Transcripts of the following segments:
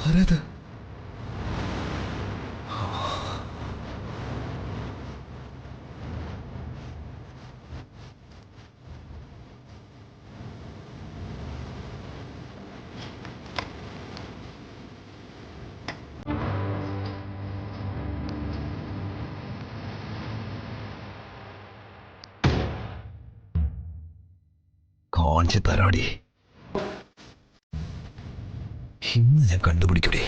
ആരത്? കാഞ്ചി തരാടി, ഇന്ന് ഞാൻ കണ്ടുപിടിക്കൂടെ.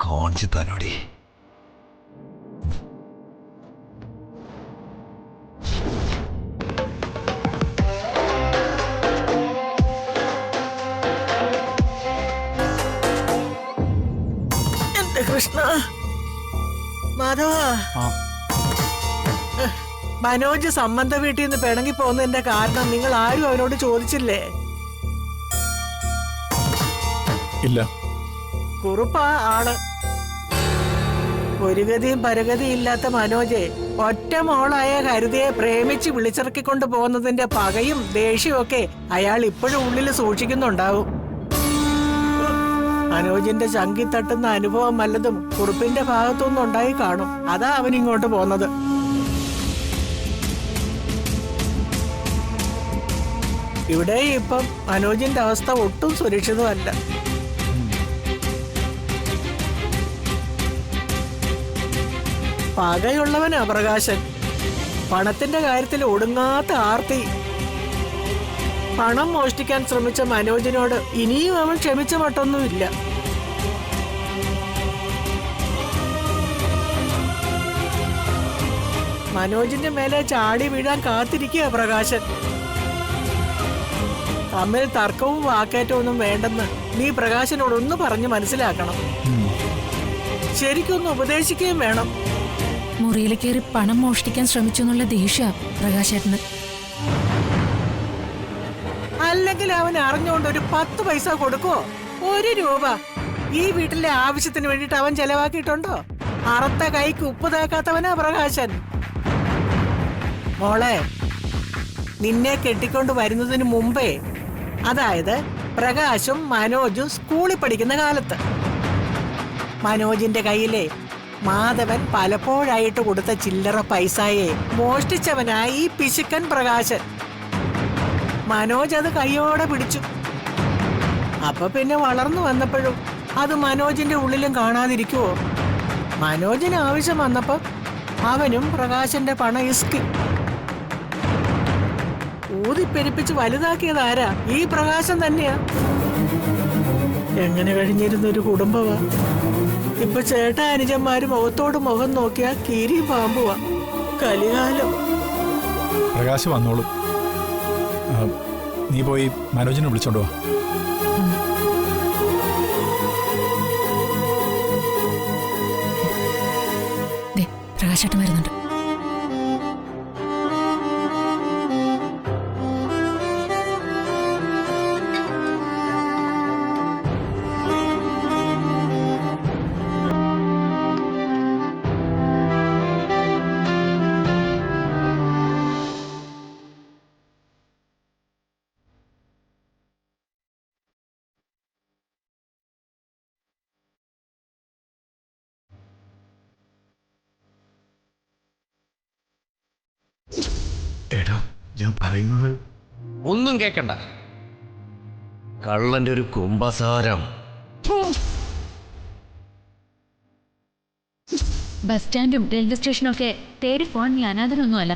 കാഞ്ചി തരാടി. എന്റെ കൃഷ്ണ, മാധവ, മനോജ് സംബന്ധ വീട്ടിൽ നിന്ന് പിണങ്ങി പോകുന്നതിന്റെ കാരണം നിങ്ങൾ ആരും അവനോട് ചോദിച്ചില്ലേ? ഇല്ല. കുറുപ്പാ ആള്. ഒരു ഗതിയും പരഗതിയും ഇല്ലാത്ത മനോജെ ഒറ്റ മോളായ കരുതിയെ പ്രേമിച്ച് വിളിച്ചിറക്കിക്കൊണ്ട് പോകുന്നതിന്റെ പകയും ദേഷ്യവും ഒക്കെ അയാൾ ഇപ്പോഴും ഉള്ളിൽ സൂക്ഷിക്കുന്നുണ്ടാവും. മനോജിന്റെ ചങ്കി തട്ടുന്ന അനുഭവം വല്ലതും കുറുപ്പിന്റെ ഭാഗത്തുനിന്ന് ഉണ്ടായി കാണും. അതാ അവൻ ഇങ്ങോട്ട് പോന്നത്. ഇവിടെ ഇപ്പം മനോജിന്റെ അവസ്ഥ ഒട്ടും സുരക്ഷിതമല്ല. പകയുള്ളവനാ പ്രകാശൻ. പണത്തിന്റെ കാര്യത്തിൽ ഒടുങ്ങാത്ത ആർത്തി. പണം മോഷ്ടിക്കാൻ ശ്രമിച്ച മനോജിനോട് ഇനിയും അവൻ ക്ഷമിച്ച മട്ടൊന്നുമില്ല. മനോജിന്റെ മേലെ ചാടി വീഴാൻ കാത്തിരിക്കുക പ്രകാശൻ. തമ്മിൽ തർക്കവും വാക്കേറ്റവും ഒന്നും വേണ്ടെന്ന് നീ പ്രകാശനോടൊന്ന് പറഞ്ഞ് മനസ്സിലാക്കണം. ശരിക്കൊന്ന് ഉപദേശിക്കുകയും വേണം. മുറിയിൽ കയറി പണം മോഷ്ടിക്കാൻ ശ്രമിച്ചു എന്നുള്ള ദേഷ്യ പ്രകാശേട്ടന്. അല്ലെങ്കിൽ അവൻ അറിഞ്ഞുകൊണ്ട് ഒരു 10 പൈസ കൊടുക്കോ? 1 രൂപ ഈ വീട്ടിലെ ആവശ്യത്തിന് വേണ്ടിട്ട് അവൻ ചെലവാക്കിയിട്ടുണ്ടോ? അറുത്ത കൈക്ക് ഉപ്പ് തേക്കാത്തവനാ പ്രകാശൻ. മോളെ, നിന്നെ കെട്ടിക്കൊണ്ട് വരുന്നതിന് മുമ്പേ, അതായത് പ്രകാശും മനോജും സ്കൂളിൽ പഠിക്കുന്ന കാലത്ത്, മനോജിന്റെ കയ്യിലെ മാധവൻ പലപ്പോഴായിട്ട് കൊടുത്ത ചില്ലറ പൈസയെ മോഷ്ടിച്ചവനായി ഈ പിശുക്കൻ പ്രകാശൻ. മനോജ് അത് കൈയോടെ പിടിച്ചു. അപ്പൊ പിന്നെ വളർന്നു വന്നപ്പോഴും അത് മനോജിന്റെ ഉള്ളിലും കാണാതിരിക്കുവോ? മനോജിന് ആവശ്യം വന്നപ്പോ അവനും പ്രകാശന്റെ പണം ഇസ്കി ഊതിപ്പെരിപ്പിച്ച് വലുതാക്കിയതാരാ? ഈ പ്രകാശം തന്നെയാ. എങ്ങനെ കഴിഞ്ഞിരുന്നൊരു കുടുംബമാ. ഇപ്പൊ ചേട്ടാ അനുജന്മാര് മുഖത്തോട് മുഖം നോക്കിയാ കീരി പാമ്പുവാ. കലികാലം. പ്രകാശ് വന്നോളൂ. നീ പോയി മനോജിനെ വിളിച്ചോണ്ട് വാ. പ്രകാശേട്ടൻ വരുന്നുണ്ട്. എടാ ഞാൻ പറയുന്നത് ഒന്നും കേക്കണ്ട. കള്ളന്റെ ഒരു കുംഭസാരം. ബസ് സ്റ്റാൻഡും റെയിൽവേ സ്റ്റേഷനും ഒക്കെ തേടി പോകാൻ നീ അനാഥനൊന്നുമല്ല.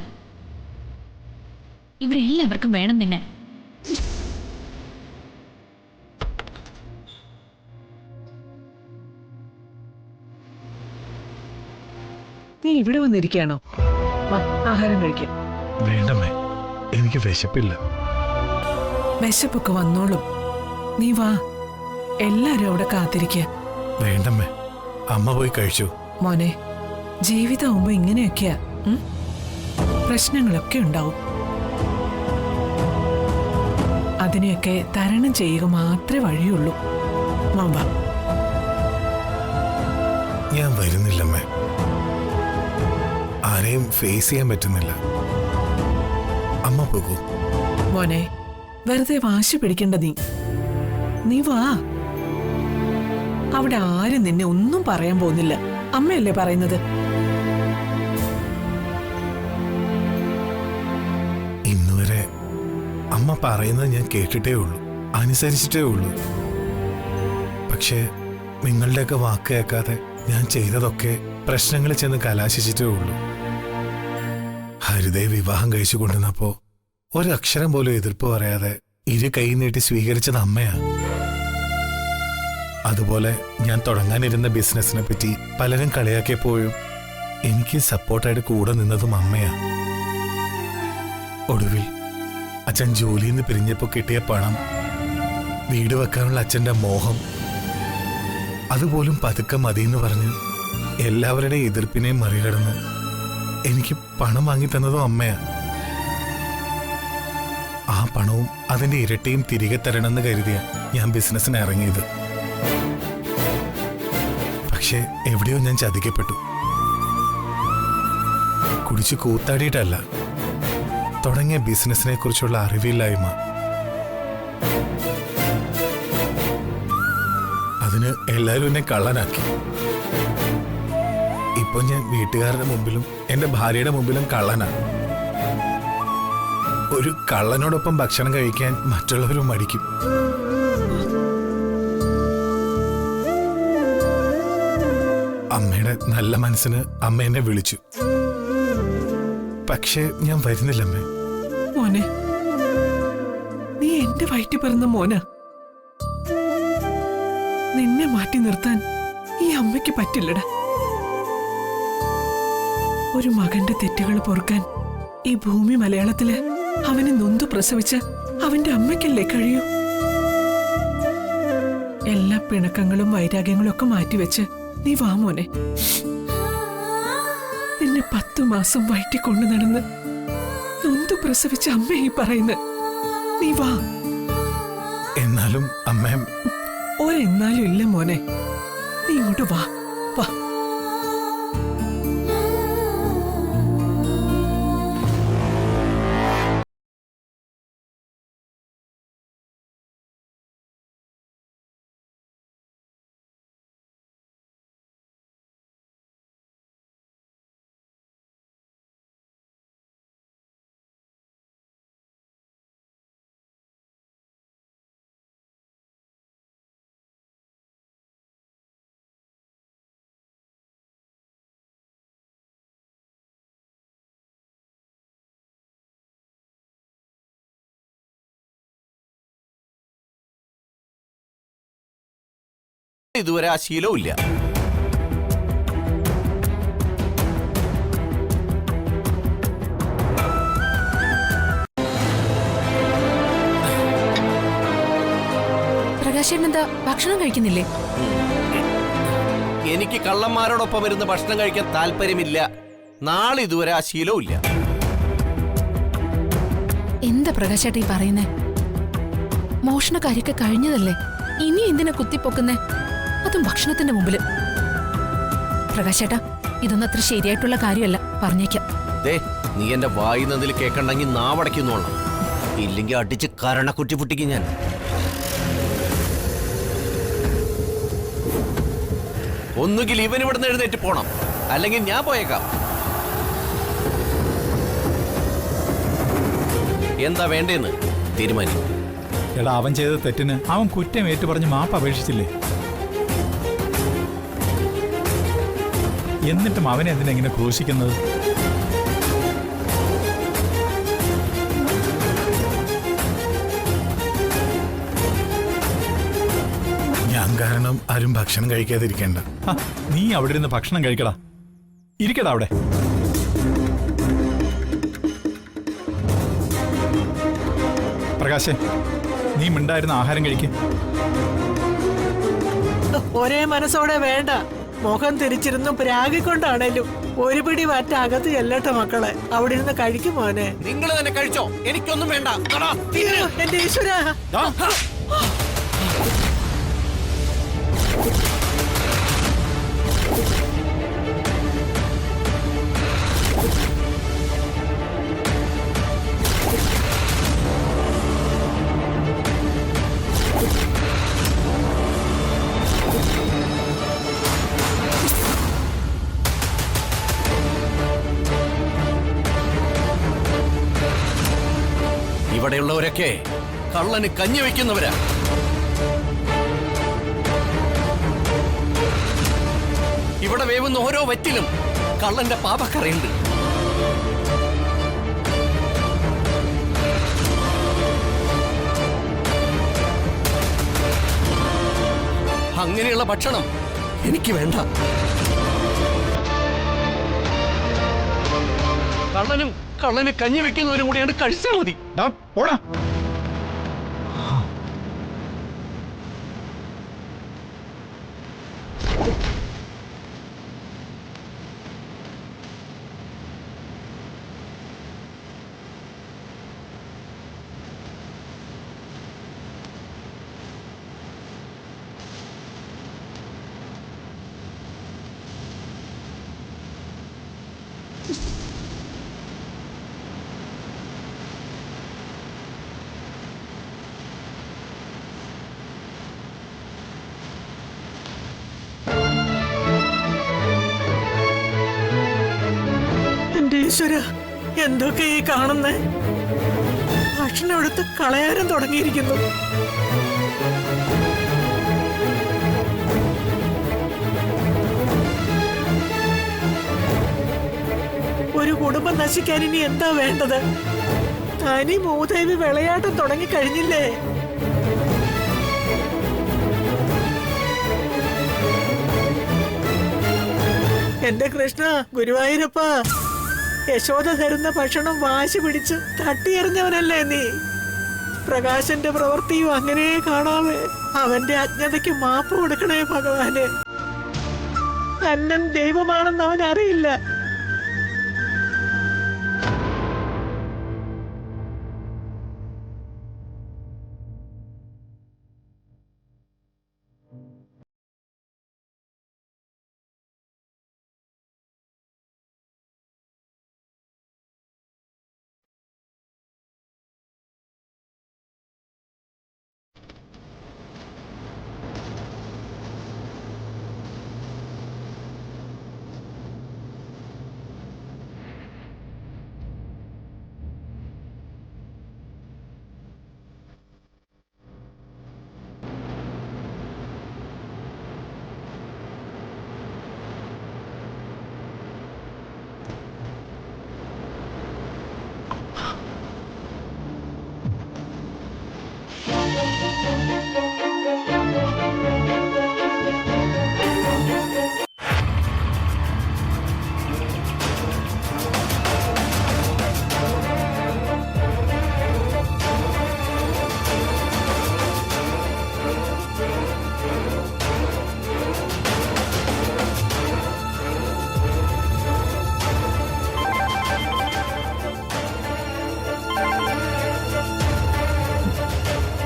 ഇവിടെ എല്ലാവർക്കും വേണം നിന്നെ. നീ ഇവിടെ വന്നിരിക്കുകയാണോ? വാ, ആഹാരം കഴിക്കാം. വേണ്ടമ്മേ, എനിക്ക് വിശപ്പില്ല. വിശപ്പൊക്കെ വന്നോളും. നീ വാ, എല്ലാരും അവിടെ കാത്തിരിക്കുക. വേണ്ടമ്മേ, അമ്മ പോയി കഴിച്ചു. മോനെ, ജീവിതമാകുമ്പോ ഇങ്ങനെയൊക്കെയാ. പ്രശ്നങ്ങളൊക്കെ ഉണ്ടാവും. അതിനെയൊക്കെ തരണം ചെയ്യുക മാത്രമേ വഴിയുള്ളൂ. മോൻ വാ. ഞാൻ വരുന്നില്ലമ്മേ. ആരെയും ഫേസ് ചെയ്യാൻ പറ്റുന്നില്ല. അമ്മ പോകൂ. മോനെ, വെറുതെ വാശി പിടിക്കണ്ട. നീ വാ. അവിടെ ആരും നിന്നെ ഒന്നും പറയാൻ പോകുന്നില്ല. അമ്മയല്ലേ പറയുന്നത്. ഇന്നുവരെ അമ്മ പറയുന്നത് ഞാൻ കേട്ടിട്ടേ ഉള്ളൂ, അനുസരിച്ചിട്ടേ ഉള്ളൂ. പക്ഷേ നിങ്ങളുടെയൊക്കെ വാക്ക് കേൾക്കാതെ ഞാൻ ചെയ്തതൊക്കെ പ്രശ്നങ്ങളിൽ ചെന്ന് കലാശിച്ചിട്ടേ ഉള്ളൂ. ഹരിതയെ വിവാഹം കഴിച്ചു കൊണ്ടുവന്നപ്പോ ഒരക്ഷരം പോലും എതിർപ്പ് പറയാതെ ഇരു കൈ നീട്ടി സ്വീകരിച്ചത് അമ്മയാ. അതുപോലെ ഞാൻ തുടങ്ങാനിരുന്ന ബിസിനസിനെ പറ്റി പലരും കളിയാക്കിയപ്പോഴും എനിക്ക് സപ്പോർട്ടായിട്ട് കൂടെ നിന്നതും അമ്മയാ. ഒടുവിൽ അച്ഛൻ ജോലിയിൽ നിന്ന് പിരിഞ്ഞപ്പോ കിട്ടിയ പണം, വീട് വെക്കാനുള്ള അച്ഛന്റെ മോഹം, അതുപോലും പതുക്കെ മതിയെന്ന് പറഞ്ഞ് എല്ലാവരുടെയും എതിർപ്പിനെയും മറികടന്ന് എനിക്ക് പണം വാങ്ങി തന്നതും അമ്മയാ. ആ പണവും അതിന്റെ ഇരട്ടിയും തിരികെ തരണമെന്ന് കരുതിയ ഞാൻ ബിസിനസ്സിന് ഇറങ്ങിയത്. പക്ഷെ എവിടെയോ ഞാൻ ചതിക്കപ്പെട്ടു. കുടിച്ചു കൂത്താടിയിട്ടല്ല, തുടങ്ങിയ ബിസിനസിനെ കുറിച്ചുള്ള അറിവില്ലായ്മ. അതിന് എല്ലാവരും എന്നെ കള്ളനാക്കി. ഇപ്പൊ ഞാൻ വീട്ടുകാരുടെ മുമ്പിലും എന്റെ ഭാര്യയുടെ മുമ്പിലും കള്ളനാണ്. ഒരു കള്ളനോടൊപ്പം ഭക്ഷണം കഴിക്കാൻ മറ്റുള്ളവരും മടിക്കും. അമ്മയുടെ നല്ല മനസ്സിന് അമ്മ എന്നെ വിളിച്ചു. പക്ഷേ ഞാൻ വരുന്നില്ലമ്മേ. മോനെ, നീ എന്റെ വയറ്റിൽ പിറന്ന മോനാ. നിന്നെ മാറ്റി നിർത്താൻ ഈ അമ്മയ്ക്ക് പറ്റില്ലടാ. ഒരു മകന്റെ തെറ്റുകൾ പൊറുക്കാൻ ഈ ഭൂമി മലയാളത്തില് അവനെ നൊന്തു പ്രസവിച്ച അവന്റെ അമ്മയ്ക്കല്ലേ കഴിയൂ. എല്ലാ പിണക്കങ്ങളും വൈരാഗ്യങ്ങളും ഒക്കെ മാറ്റിവെച്ച് നീ വാ മോനെ. നിന്നെ 10 മാസം വയറ്റി കൊണ്ടു നടന്ന് നൊന്തു പ്രസവിച്ച അമ്മയെ പറയുന്നത്. നീ വാ. എന്നാലും അമ്മ. ഒരെന്നാലും ഇല്ല മോനെ. നീ ഇങ്ങോട്ട് വാ. വാ. ഇതുവരെ ആ ശീലവും ഇല്ല. പ്രകാശേട്ടൻ എന്താ ഭക്ഷണം കഴിക്കുന്നില്ലേ? എനിക്ക് കള്ളന്മാരോടൊപ്പം ഇരുന്ന് ഭക്ഷണം കഴിക്കാൻ താല്പര്യമില്ല. നാളെ ഇതുവരെ ആ ശീലവും ഇല്ല. എന്താ പ്രകാശേട്ട ഈ പറയുന്നേ? മോഷണക്കാരിയൊക്കെ കഴിഞ്ഞതല്ലേ, ഇനി എന്തിനാ കുത്തിപ്പൊക്കുന്നേ? അതും ഭക്ഷണത്തിന്റെ മുമ്പില്. പ്രകാശേട്ടാ, ഇതൊന്നും അത്ര ശരിയായിട്ടുള്ള കാര്യമല്ല, പറഞ്ഞേക്കാം. ദേ, നീ എന്റെ വായുന്നതിൽ കേൾക്കണ്ടെങ്കിൽ നാവടയ്ക്കുന്നോളാം. ഇല്ലെങ്കിൽ അടിച്ച് കരണക്കുറ്റി പൊട്ടിക്കും ഞാൻ. ഒന്നുകിൽ ഇവൻ ഇവിടുന്ന് എഴുന്നേറ്റ് പോണം, അല്ലെങ്കിൽ ഞാൻ പോയേക്കാം. എന്താ വേണ്ടേന്ന് തീരുമാനിക്കും. എടാ, അവൻ ചെയ്ത തെറ്റിന് അവൻ കുറ്റം ഏറ്റു പറഞ്ഞ് മാപ്പ് അപേക്ഷിച്ചില്ലേ? എന്നിട്ടും അവനെ എന്തിനെങ്ങനെ ക്രൂശിക്കുന്നത്? ഞാൻ കാരണം ആരും ഭക്ഷണം കഴിക്കാതിരിക്കേണ്ട. നീ അവിടെ ഇരുന്ന് ഭക്ഷണം കഴിക്കടാ. ഇരിക്കടാ അവിടെ. പ്രകാശേ, നീ മിണ്ടായിരുന്ന ആഹാരം കഴിക്കും. ഒരേ മനസ്സോടെ വേണ്ട. മുഖം തിരിച്ചിരുന്നു പ്രാഗിക്കൊണ്ടാണേലും ഒരു പിടി വറ്റ അകത്ത് ചെല്ലട്ടെ മക്കളെ. അവിടെ ഇരുന്ന് കഴിക്കും മോനെ. നിങ്ങൾ തന്നെ കഴിച്ചോ, എനിക്കൊന്നും വേണ്ട. എന്റെ ഈശ്വര, ഇവിടെയുള്ളവരൊക്കെ കള്ളന് കഞ്ഞി വയ്ക്കുന്നവരാ. ഇവിടെ വേവുന്ന ഓരോ വറ്റിലും കള്ളന്റെ പാപക്കറയുണ്ട്. അങ്ങനെയുള്ള ഭക്ഷണം എനിക്ക് വേണ്ട. കള്ളന് കഞ്ഞി വെക്കുന്നവരും കൂടിയാണ് കഴിച്ചാൽ മതി. ഓടാ. എന്റെ ഈശ്വര, എന്തൊക്കെ ഈ കാണുന്നേ? ഭക്ഷണം എടുത്ത് കളയാനും തുടങ്ങിയിരിക്കുന്നു. ഒരു കുടുംബം നശിക്കാൻ ഇനി എന്താ വേണ്ടത്? തനി മൂദേവി വിളയാട്ടം തുടങ്ങിക്കഴിഞ്ഞില്ലേ? എന്റെ കൃഷ്ണ, ഗുരുവായൂരപ്പ, യശോദ തരുന്ന ഭക്ഷണം വാശി പിടിച്ച് തട്ടിയെറിഞ്ഞവനല്ലേ നീ? പ്രകാശന്റെ പ്രവൃത്തിയും അങ്ങനെ കാണാവേ. അവന്റെ അജ്ഞതയ്ക്ക് മാപ്പ് കൊടുക്കണേ ഭഗവാന്. അന്നൻ ദൈവമാണെന്ന് അവൻ അറിയില്ല.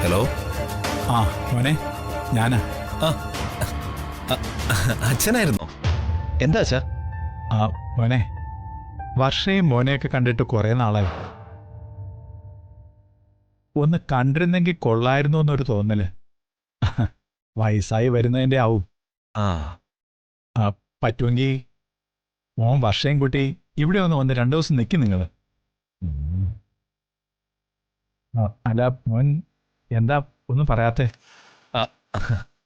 ഹലോ. ആ മോനെ, ഞാനാ. അച്ഛനായിരുന്നോ? എന്താ അച്ഛാ? ആ മോനെ, വർഷയും മോനെയൊക്കെ കണ്ടിട്ട് കുറെ നാളായി. ഒന്ന് കണ്ടിരുന്നെങ്കിൽ കൊള്ളായിരുന്നു എന്നൊരു തോന്നല്. വയസ്സായി വരുന്നതിൻ്റെ ആവും. ആ, പറ്റുമെങ്കിൽ മോൻ വർഷയും കൂട്ടി ഇവിടെ ഒന്ന് 2 ദിവസം നിൽക്കും നിങ്ങൾ. അല്ല മോൻ എന്താ ഒന്നും പറയാത്തെ? ആ,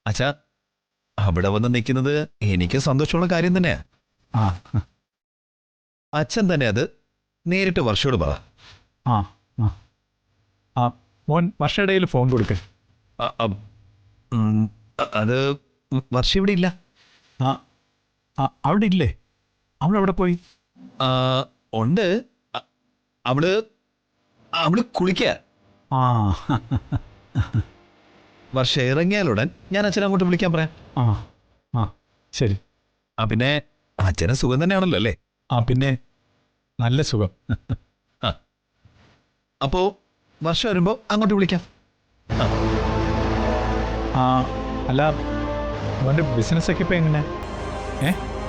അച്ഛാ അവിടെ വന്ന് നിൽക്കുന്നത് എനിക്ക് സന്തോഷമുള്ള കാര്യം തന്നെയാ. ആ അച്ഛൻ തന്നെ അത് നേരിട്ട് വർഷയോട് പറ. ആ ആ ആ മോൻ വർഷയുടെ ഫോൺ കൊടുക്ക്. ആ, ആ, അത് വർഷ ഇവിടെ ഇല്ല. ആ ആ അവിടെ ഇല്ലേ? അവളെവിടെ പോയി? ആ, ഉണ്ട്. അവള് അവള് കുളിക്ക. ആ വർഷ ഇറങ്ങിയാലുടൻ ഞാൻ അച്ഛനെ അങ്ങോട്ട് വിളിക്കാൻ പറയാം. ആ ആ ശരി. ആ, പിന്നെ അച്ഛന് സുഖം തന്നെയാണല്ലോ അല്ലേ? ആ പിന്നെ നല്ല സുഖം. അപ്പോ വർഷം വരുമ്പോ അങ്ങോട്ട് വിളിക്കാം. ആ അല്ല മോൻ്റെ ബിസിനസ്സൊക്കെ ഇപ്പം എങ്ങനെ?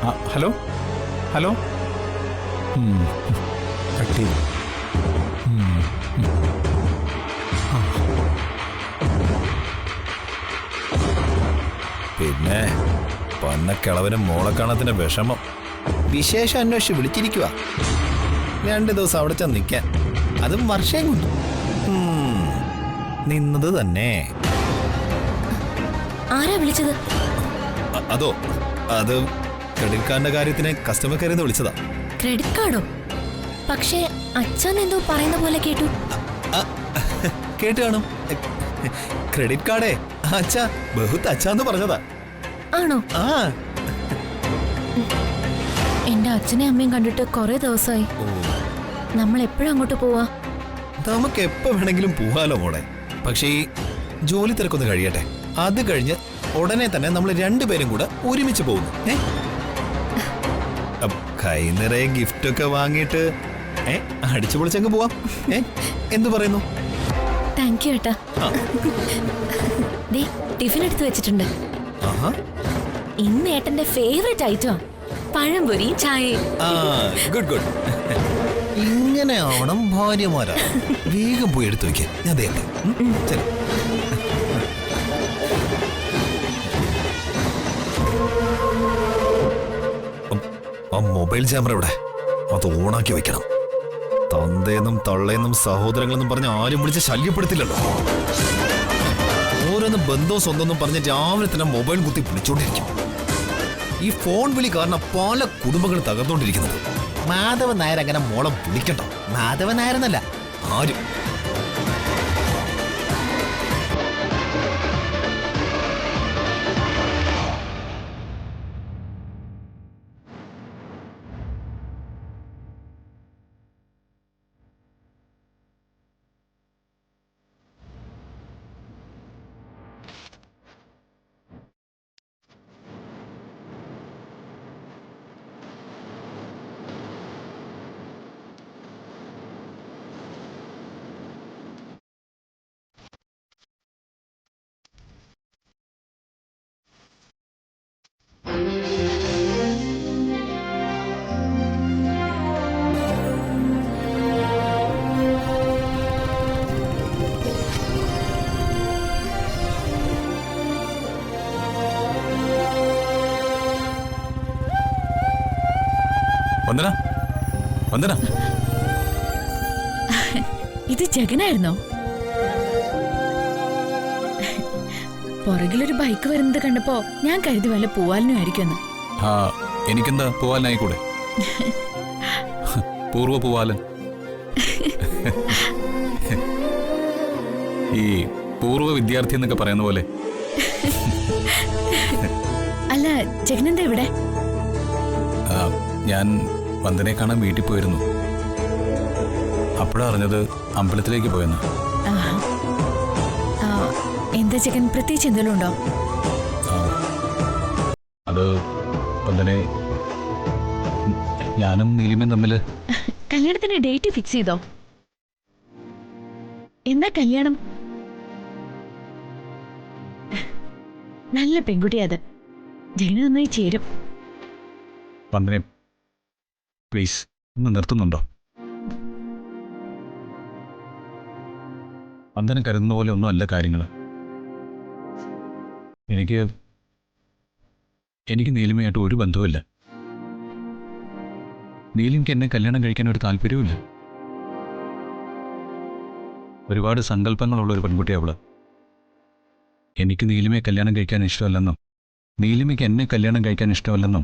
ആ ഹലോ ഹലോ കട്ട് ചെയ്തു. പിന്നെ പന്നക്കിളവനും മോളെ കാണത്തിന്റെ വിഷമം വിശേഷം അന്വേഷിച്ച് വിളിച്ചിരിക്കുക. 2 ദിവസം അവിടെ ചെന്ന് നിൽക്കാൻ, അതും വർഷം കൊണ്ട് നിന്നത് തന്നെ. ആരാ വിളിച്ചത്? അതോ അത് ക്രെഡിറ്റ് കാർഡിന്റെ കാര്യത്തിന് കസ്റ്റമർ കെയറിൽ നിന്ന് വിളിച്ചതാ. ക്രെഡിറ്റ് കാർഡോ? പക്ഷേ അച്ഛൻ എന്തോ പറയുന്ന പോലെ കേട്ടു. കേട്ട് കാണും. ക്രെഡിറ്റ് കാർഡേ അച്ഛാ ബഹുത്ത് അച്ഛാന്ന് പറഞ്ഞതാ. ആണോ? ആ എന്റെ അച്ഛനെയും അമ്മയും കണ്ടിട്ട് കുറെ ദിവസമായി. നമ്മൾ എപ്പോഴും അങ്ങോട്ട് പോവാ? നമുക്ക് എപ്പോ വേണമെങ്കിലും പോവാലോ മോളെ. പക്ഷേ ഈ ജോലി തിരക്കൊന്ന് കഴിയട്ടെ. അത് കഴിഞ്ഞ് ഉടനെ തന്നെ നമ്മൾ 2 പേരും കൂടെ ഒരുമിച്ച് പോകുന്നു. കൈ നിറയെ ഗിഫ്റ്റ് ഒക്കെ വാങ്ങിയിട്ട് അടിച്ചു പൊളിച്ചങ്ങ് പോവാം. എന്തു പറയുന്നു? താങ്ക് യു ഏട്ടാ. ടിഫിൻ എടുത്ത് വെച്ചിട്ടുണ്ട്. ഇന്ന് ഏട്ടന്റെ ഫേവറേറ്റ് ഐറ്റം പഴംപൊരിയും ചായയും. Good good. ഇങ്ങനെ ആവണം ഭാര്യമാരാ. വേഗം പോയി എടുത്തു വെക്ക. ഞാൻ ശരി. ആ മൊബൈൽ ക്യാമറ ഇവിടെ, അത് ഓണാക്കി വെക്കണം. തന്തേന്നും തള്ളേന്നും സഹോദരങ്ങളെന്നും പറഞ്ഞ് ആരും വിളിച്ച് ശല്യപ്പെടുത്തില്ലല്ലോ. ഓരോന്ന് ബന്ധവും സ്വന്തം പറഞ്ഞ് രാവിലെ തന്നെ മൊബൈൽ കുത്തി പിടിച്ചോണ്ടിരിക്കും. ഈ ഫോൺ വിളി കാരണം പല കുടുംബങ്ങളും തകർന്നുകൊണ്ടിരിക്കുന്നത്. മാധവൻ നായർ അങ്ങനെ മോളെ വിളിക്കട്ടോ. മാധവൻ നായരെന്നല്ല ആരും. വന്ദന, വന്ദന, ഇത് ജഗനായിരുന്നോ? പുറകിലൊരു ബൈക്ക് വരുന്നത് കണ്ടപ്പോ ഞാൻ കരുതി വല്ല പൂവാലിനും ആയിരിക്കുമെന്ന്. എനിക്കെന്താ പൂവാലനായിക്കൂടെ? പൂർവ്വ പൂവാലൻ. ഈ പൂർവ്വ വിദ്യാർത്ഥി എന്നൊക്കെ പറയുന്ന പോലെ. അല്ല, ജഗനെന്താ ഇവിടെ? ഞാൻ വന്ദനെ കാണാൻ വീട്ടിൽ പോയിരുന്നു. അപ്പോഴാ അറിഞ്ഞത് അമ്പലത്തിലേക്ക് പോയെന്ന്. എന്താ ജഗൻ, പ്രത്യേകിച്ച് എന്തെങ്കിലും ഉണ്ടോ? അത് വന്ദനെ, ഞാനും നീലിമയും തമ്മിൽ കല്യാണത്തിന് ഡേറ്റ് ഫിക്സ് ചെയ്തോ? എന്താ കല്യാണം? നല്ല പെൺകുട്ടിയാ അത്. ജഗന് നന്നായി ചേരും. വന്ദനെ, പ്ലീസ് ഒന്ന് നിർത്തുന്നുണ്ടോ? വന്ദന കരുതുന്ന പോലെ ഒന്നും അല്ല കാര്യങ്ങൾ. എനിക്ക് നീലിമയായിട്ട് ഒരു ബന്ധവുമില്ല. നീലിമയ്ക്ക് എന്നെ കല്യാണം കഴിക്കാൻ ഒരു താല്പര്യവുമില്ല. ഒരുപാട് സങ്കല്പങ്ങളുള്ള ഒരു പെൺകുട്ടിയാണ് അവള്. എനിക്ക് നീലിമയെ കല്യാണം കഴിക്കാൻ ഇഷ്ടമല്ലെന്നും നീലിമയ്ക്ക് എന്നെ കല്യാണം കഴിക്കാൻ ഇഷ്ടമല്ലെന്നും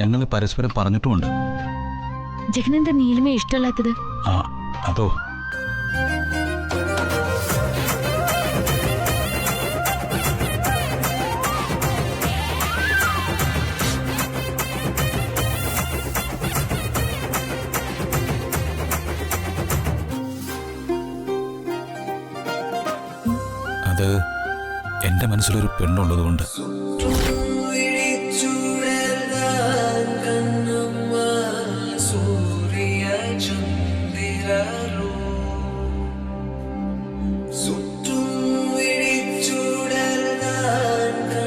ഞങ്ങൾ പരസ്പരം പറഞ്ഞിട്ടുമുണ്ട്. ജഗനെന്താ നീലിമയെ ഇഷ്ടമല്ലാത്തത്? ആ അതോ, അത് എൻ്റെ മനസ്സിലൊരു പെണ്ണുള്ളതുകൊണ്ട്. സൂര്യ ചന്ദ്രരോ